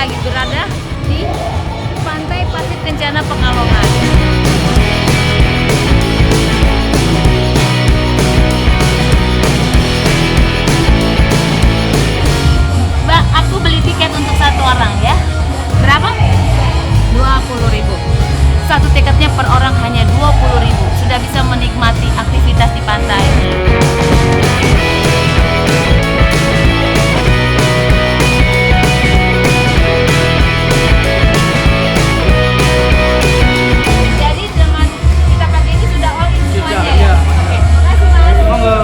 lagi berada di Pantai Pasir Kencana Pekalongan. Mbak, aku beli tiket untuk satu orang ya. Berapa? 20.000. Satu tiketnya per orang hanya 20.000. Sudah bisa menikmati aktivitas di pantai. Jadi dengan kita pakai ini sudah all in semuanya ya? Oke, makasih Mas. Monggo.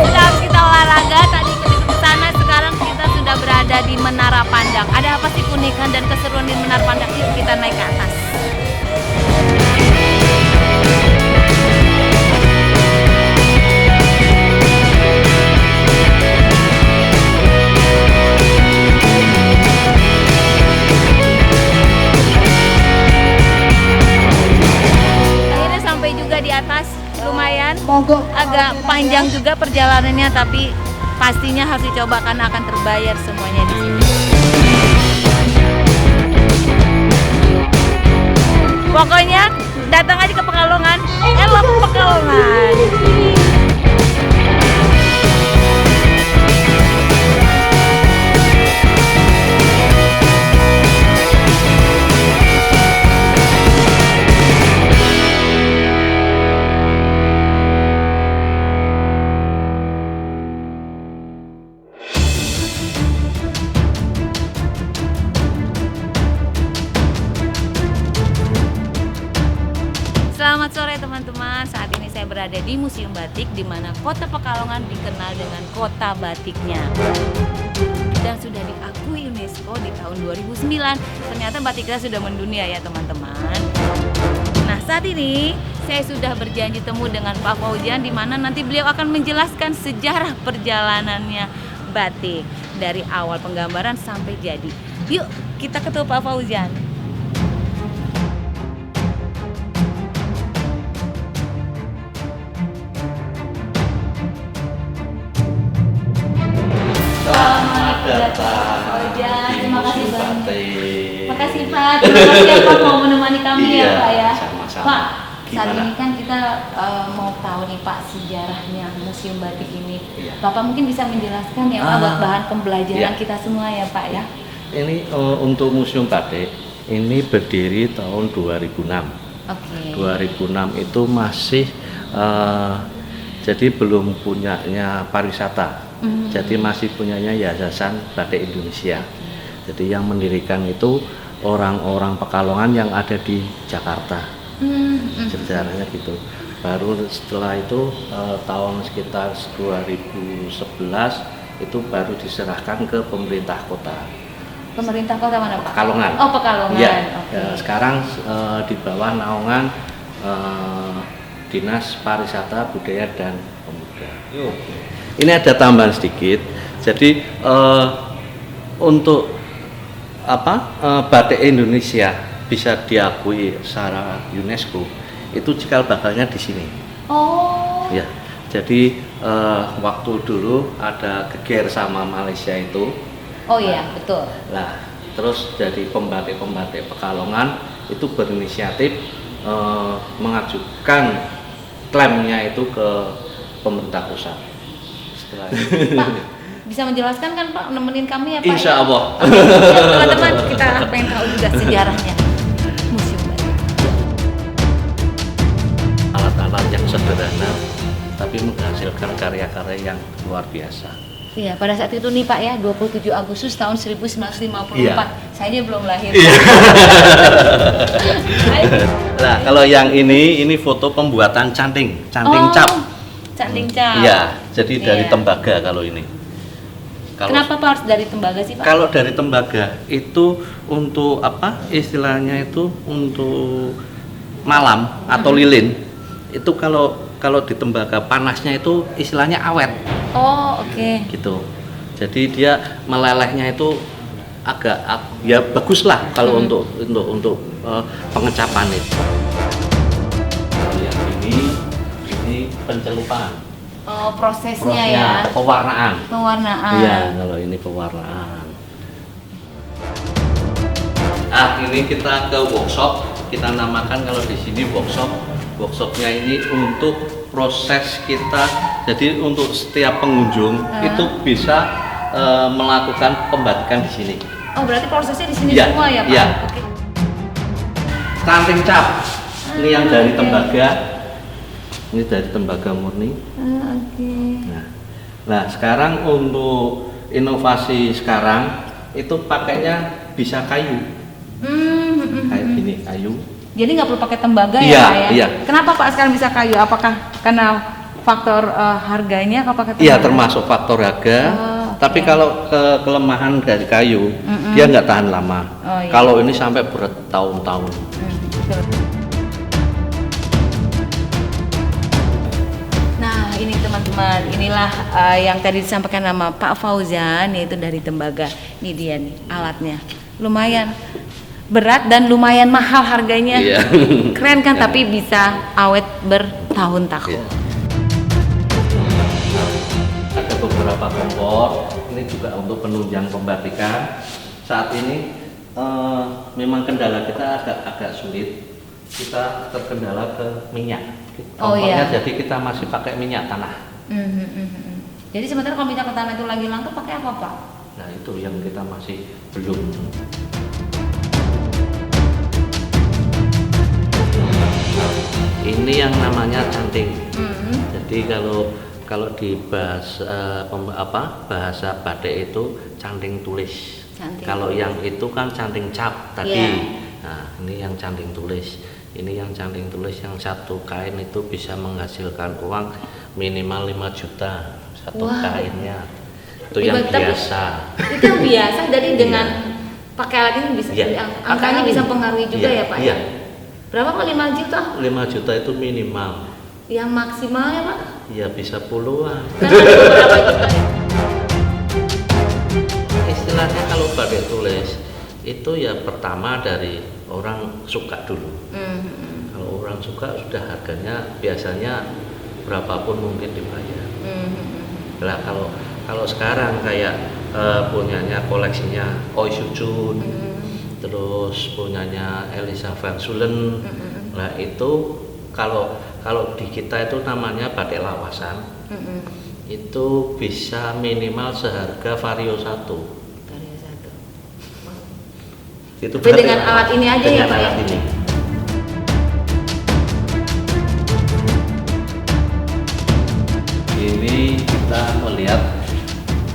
Sudah habis kita olahraga, tadi ke sana, sekarang kita sudah berada di Menara Pandang. Ada apa sih keunikan dan keseruan di Menara Pandang? Yuk kita naik ke atas. Akhirnya sampai juga di atas, lumayan. Agak panjang juga perjalanannya, tapi pastinya harus dicoba karena akan terbayar semuanya di sini. Pokoknya datang aja ke Pekalongan, elok Pekalongan. Selamat sore teman-teman, saat ini saya berada di Museum Batik di mana kota Pekalongan dikenal dengan kota batiknya. Dan sudah diakui UNESCO di tahun 2009, ternyata batik kita sudah mendunia ya teman-teman. Nah saat ini saya sudah berjanji temu dengan Pak Fauzian di mana nanti beliau akan menjelaskan sejarah perjalanannya batik dari awal penggambaran sampai jadi. Yuk kita ketemu Pak Fauzian. Selamat datang Pak Fauzian. Terima kasih banyak. Terima kasih Pak. Terima kasih ya Pak mau menemani kami ya Pak ya. Sama-sama. Pak, saat Gimana? ini kan kita mau tahu nih Pak sejarahnya Museum Batik ini. Iya. Bapak mungkin bisa menjelaskan ya Pak buat bahan pembelajaran Iya. kita semua ya Pak ya. Ini untuk Museum Batik ini berdiri tahun 2006. Oke. 2006 itu masih jadi belum punyanya pariwisata. Jadi masih punyanya Yayasan Batik Indonesia. Jadi yang mendirikan itu orang-orang Pekalongan yang ada di Jakarta. Sejarahnya gitu. Baru setelah itu tahun sekitar 2011 itu baru diserahkan ke pemerintah kota. Pemerintah kota mana Pak? Pekalongan. Oh Pekalongan. Iya. Oke. Ya, sekarang di bawah naungan Dinas Pariwisata Budaya dan Pemuda. Ini ada tambahan sedikit. Jadi untuk batik Indonesia bisa diakui secara UNESCO itu cikal bakalnya di sini. Oh. Ya. Jadi waktu dulu ada geger sama Malaysia itu. Oh iya betul. Nah, terus jadi pembatik-pembatik Pekalongan itu berinisiatif mengajukan klaimnya itu ke pemerintah pusat. Setelah itu, Pak, bisa menjelaskan kan Pak, nemenin kami ya Pak? Insya ya? Allah. Oke, ya, teman-teman kita pengen tahu juga sejarahnya Museum Batik. Alat-alat yang sederhana tapi menghasilkan karya-karya yang luar biasa. Iya, pada saat itu nih Pak ya, 27 Agustus tahun 1954. Iya. Saya dia belum lahir. Nah, kalau yang ini foto pembuatan canting cap. Canting cap. Iya, jadi dari Iya. tembaga kalau ini. Kenapa Pak harus dari tembaga sih Pak? Kalau dari tembaga itu untuk apa? Istilahnya itu untuk malam atau lilin. Itu kalau di tembaga panasnya itu istilahnya awet Oh, oke. gitu. Jadi dia melelehnya itu ya bagus lah kalau untuk pengecapan itu. Kalau yang ini pencelupan. Oh, prosesnya ya. Pewarnaan. Pewarnaan. Iya, kalau ini pewarnaan. Ini kita ke workshop, kita namakan kalau di sini workshop. Workshopnya ini untuk proses kita, jadi untuk setiap pengunjung itu bisa melakukan pembatikan di sini. Oh, berarti prosesnya di sini Ya, semua ya, Pak? ya. Oke. Canting cap, ini yang dari tembaga, ini dari tembaga murni. Oke. Nah, sekarang untuk inovasi sekarang itu pakainya bisa kayu, kayak gini kayu. Jadi nggak perlu pakai tembaga Iya, ya, Pak ya? iya. Kenapa Pak sekarang bisa kayu? Apakah karena faktor harganya atau pakai tembaga? Iya, termasuk faktor harga. Oh, Tapi kalau kelemahan dari kayu, dia nggak tahan lama. Oh, iya. Kalau ini sampai bertahun-tahun. Nah, ini teman-teman, inilah yang tadi disampaikan nama Pak Fauzan, yaitu dari tembaga. Ini dia nih alatnya, lumayan berat dan lumayan mahal harganya. Iya. Keren kan, tapi bisa awet bertahun-tahun. Iya. Ada beberapa kompor, ini juga untuk penunjang pembatikan. Saat ini memang kendala kita agak sulit. Kita terkendala ke minyak. Oh, Kompornya iya. jadi kita masih pakai minyak tanah. Jadi sebenarnya kalau minyak tanah itu lagi langka, pakai apa, Pak? Nah, itu yang kita masih belum. Ini yang namanya canting. Jadi kalau di bahasa batik itu canting tulis. Kalau yang itu kan canting cap tadi. Yeah. Nah, ini yang canting tulis. Ini yang canting tulis yang satu kain itu bisa menghasilkan uang minimal 5 juta satu kainnya. Itu yang biasa. Itu yang biasa. Jadi dengan pakai alat ini bisa, angkanya bisa mempengaruhi juga ya, Pak? Iya. Berapa Pak? 5 juta? 5 juta itu minimal. Yang maksimalnya, Pak? Ya bisa puluhan. Berapa juta? Istilahnya kalau batik tulis itu ya pertama dari orang suka dulu. Kalau orang suka sudah harganya biasanya berapapun mungkin dibayar. Nah, kalau sekarang kayak punyanya koleksinya Oi Sucun, terus punyanya Elisa van Sulen. Nah, itu kalau di kita itu namanya batik lawasan. Itu bisa minimal seharga Vario 1. Itu tapi dengan alat ini aja ya, Pak ya? Ini. Ini kita melihat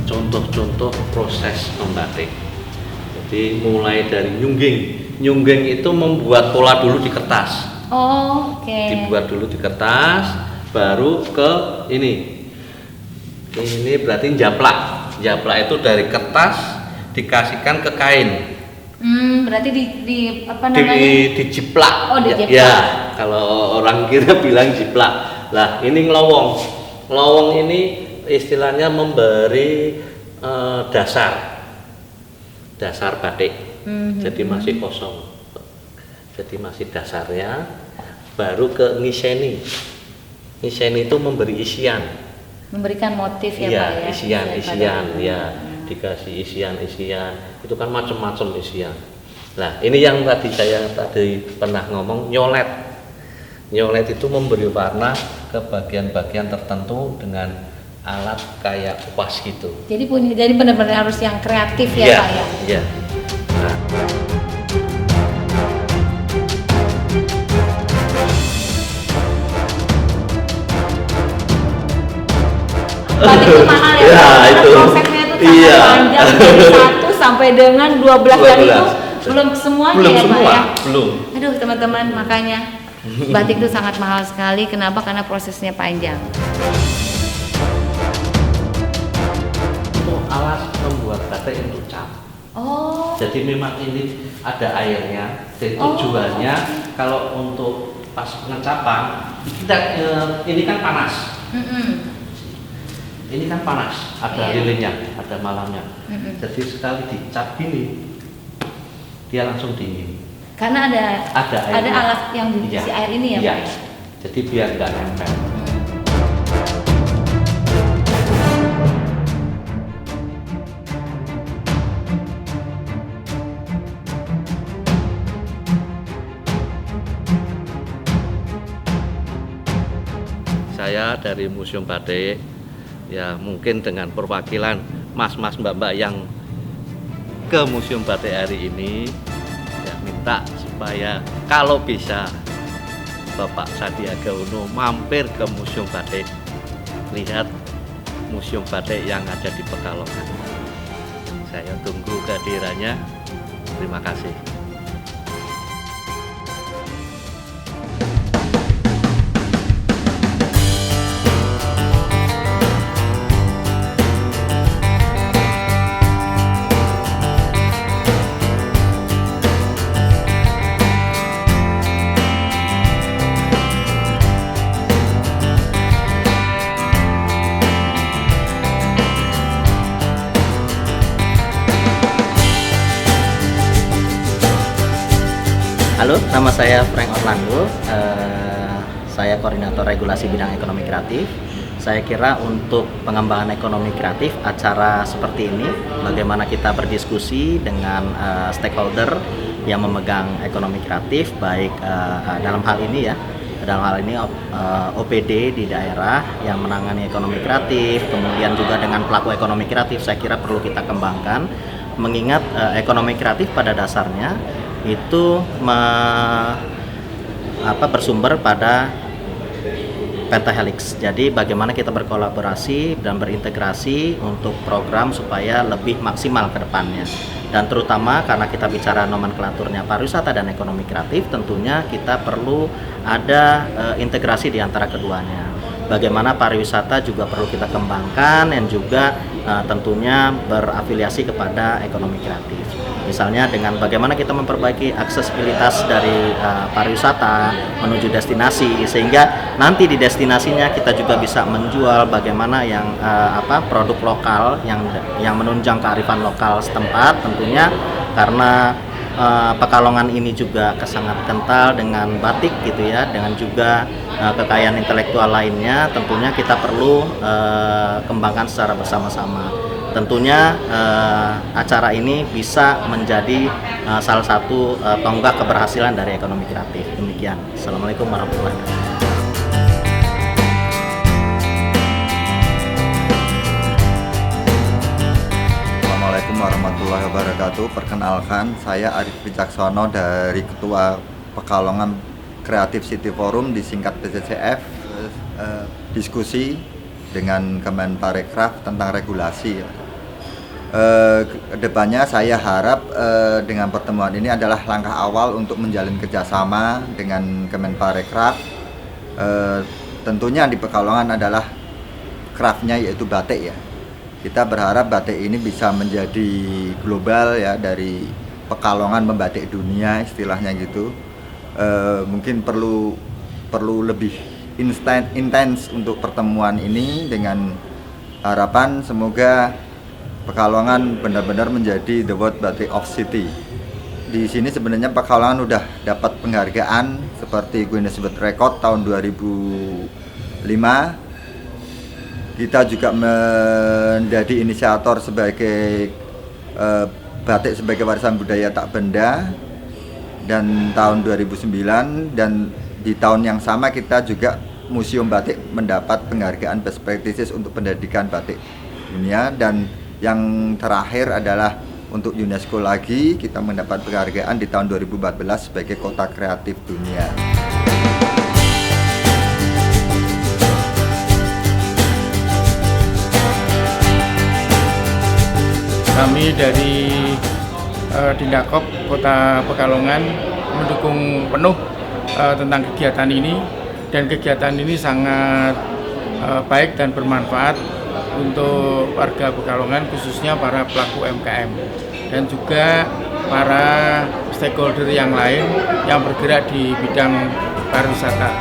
contoh-contoh proses membatik. Jadi mulai dari nyungging. Nyungging itu membuat pola dulu di kertas. Oh, oke. Dibuat dulu di kertas, baru ke ini. Ini berarti japlak. Japlak itu dari kertas dikasihkan ke kain. Berarti di apa namanya? Dijiplak. Oh, dijiplak. Ya, kalau orang kira bilang jiplak. Lah, ini ngelowong. Ngelowong ini istilahnya memberi dasar batik. Jadi masih kosong. Jadi masih dasarnya, baru ke ngiseni. Ngiseni itu memberi isian. Memberikan motif ya, Iya, Pak ya? isian ya. Dikasih isian itu kan macam-macam isian. Nah, ini yang saya tadi pernah ngomong, nyolet itu memberi warna ke bagian-bagian tertentu dengan alat kayak kuas gitu. Jadi benar-benar harus yang kreatif ya, Pak ya? Iya. Nah. Batik itu mahal ya, Ya, Pak? itu. Prosesnya itu sangat panjang dari 1 sampai dengan 12 dan itu belum semuanya ya, Pak ya? Belum. Aduh, teman-teman, makanya batik itu sangat mahal sekali. Kenapa? Karena prosesnya panjang. Untuk alas membuat batik untuk cap. Oh. Jadi memang ini ada airnya. Jadi tujuannya kalau untuk pas pengecapan kita ini kan panas. Ini kan panas, ada lilinnya, ada malamnya. Jadi sekali dicap gini, dia langsung dingin. Karena ada alat yang diisi air ini ya, iya. Pak? Jadi biar nggak nempel. Saya dari Museum Batik, ya mungkin dengan perwakilan mas-mas mbak-mbak yang ke Museum Batik hari ini, ya minta supaya kalau bisa Bapak Sandiaga Uno mampir ke Museum Batik, lihat Museum Batik yang ada di Pekalongan. Saya tunggu kehadirannya. Terima kasih. Halo, nama saya Frank Orlando. Saya koordinator regulasi bidang ekonomi kreatif. Saya kira untuk pengembangan ekonomi kreatif, acara seperti ini, bagaimana kita berdiskusi dengan stakeholder yang memegang ekonomi kreatif, baik dalam hal ini OPD di daerah yang menangani ekonomi kreatif, kemudian juga dengan pelaku ekonomi kreatif, saya kira perlu kita kembangkan, mengingat ekonomi kreatif pada dasarnya itu bersumber pada pentahelix. Jadi bagaimana kita berkolaborasi dan berintegrasi untuk program supaya lebih maksimal ke depannya. Dan terutama karena kita bicara nomenklaturnya pariwisata dan ekonomi kreatif, tentunya kita perlu ada integrasi di antara keduanya. Bagaimana pariwisata juga perlu kita kembangkan dan juga tentunya berafiliasi kepada ekonomi kreatif. Misalnya dengan bagaimana kita memperbaiki aksesibilitas dari pariwisata menuju destinasi, sehingga nanti di destinasinya kita juga bisa menjual bagaimana yang produk lokal yang menunjang kearifan lokal setempat, tentunya karena Pekalongan ini juga sangat kental dengan batik gitu ya, dengan juga kekayaan intelektual lainnya. Tentunya kita perlu kembangkan secara bersama-sama. Tentunya acara ini bisa menjadi salah satu tonggak keberhasilan dari ekonomi kreatif. Demikian. Assalamualaikum warahmatullahi wabarakatuh. Assalamualaikum warahmatullahi wabarakatuh. Perkenalkan, saya Arif Wicaksono dari Ketua Pekalongan Creative City Forum, disingkat PCCF. Diskusi dengan Kemenparekraf tentang regulasi. Kedepannya saya harap dengan pertemuan ini adalah langkah awal untuk menjalin kerjasama dengan Kemenparekraf. Tentunya di Pekalongan adalah craftnya yaitu batik ya. Kita berharap batik ini bisa menjadi global ya, dari Pekalongan membatik dunia istilahnya gitu. Mungkin perlu lebih intens untuk pertemuan ini, dengan harapan semoga Pekalongan benar-benar menjadi the world batik of city. Di sini sebenarnya Pekalongan udah dapat penghargaan seperti Guinness World Record tahun 2005. Kita juga menjadi inisiator sebagai batik sebagai warisan budaya tak benda dan tahun 2009, dan di tahun yang sama kita juga Museum Batik mendapat penghargaan Best Practices untuk pendidikan batik dunia, dan yang terakhir adalah untuk UNESCO lagi kita mendapat penghargaan di tahun 2014 sebagai Kota Kreatif Dunia. Kami dari Dindakop Kota Pekalongan mendukung penuh tentang kegiatan ini, dan kegiatan ini sangat baik dan bermanfaat untuk warga Pekalongan, khususnya para pelaku UMKM dan juga para stakeholder yang lain yang bergerak di bidang pariwisata.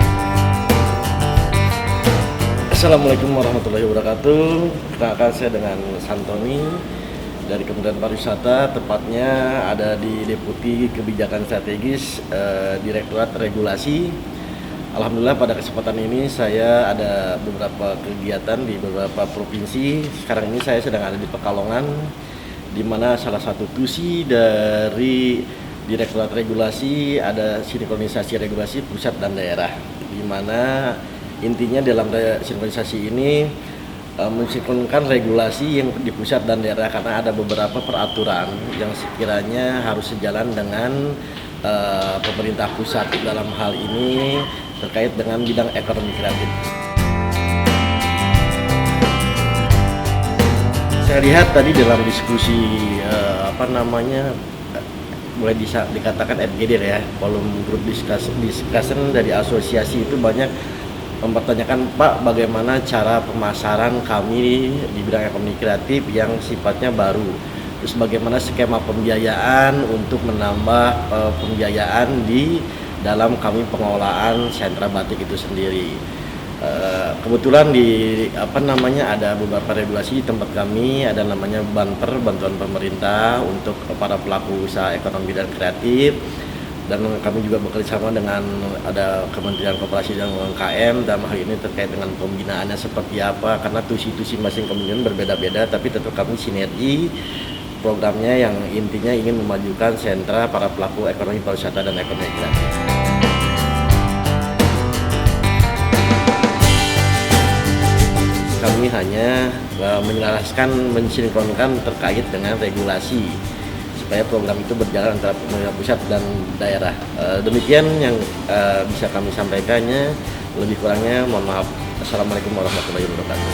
Assalamualaikum warahmatullahi wabarakatuh. Perkenalkan, saya dengan Santoni dari Kementerian Pariwisata, tepatnya ada di Deputi Kebijakan Strategis Direktorat Regulasi. Alhamdulillah pada kesempatan ini saya ada beberapa kegiatan di beberapa provinsi. Sekarang ini saya sedang ada di Pekalongan, di mana salah satu tusi dari Direktorat Regulasi ada sinkronisasi regulasi pusat dan daerah, di mana intinya dalam sinkronisasi ini mensinkronkan regulasi yang di pusat dan daerah, karena ada beberapa peraturan yang sekiranya harus sejalan dengan pemerintah pusat dalam hal ini terkait dengan bidang ekonomi kreatif. Saya lihat tadi dalam diskusi boleh dikatakan FGD ya, volume group discussion dari asosiasi itu banyak mempertanyakan, Pak, bagaimana cara pemasaran kami di bidang ekonomi kreatif yang sifatnya baru, terus bagaimana skema pembiayaan untuk menambah pembiayaan di dalam kami pengelolaan sentra batik itu sendiri. Kebetulan ada beberapa regulasi di tempat kami, ada namanya BANPER, bantuan pemerintah untuk para pelaku usaha ekonomi dan kreatif, dan kami juga bekerjasama dengan ada Kementerian Koperasi dan UMKM dalam hal ini terkait dengan pembinaannya seperti apa, karena tusi-tusi masing kementerian berbeda-beda, tapi tetap kami sinergi programnya yang intinya ingin memajukan sentra para pelaku ekonomi pariwisata dan ekonomi kreatif. Kami hanya menyelaraskan, mensinkronkan terkait dengan regulasi supaya program itu berjalan antara pemerintah pusat dan daerah. Demikian yang bisa kami sampaikannya. Lebih kurangnya mohon maaf. Assalamualaikum warahmatullahi wabarakatuh.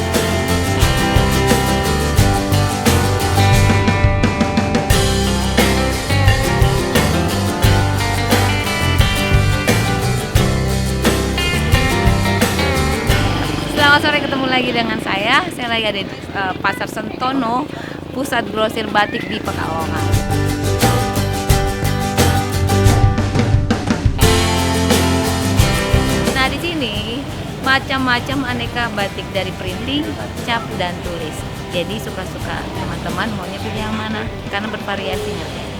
Selamat sore, ketemu lagi dengan saya lagi ada di Pasar Sentono, pusat grosir batik di Pekalongan. Nah, di sini macam-macam aneka batik dari printing, cap, dan tulis. Jadi suka-suka teman-teman maunya pilih yang mana, karena bervariasi harganya.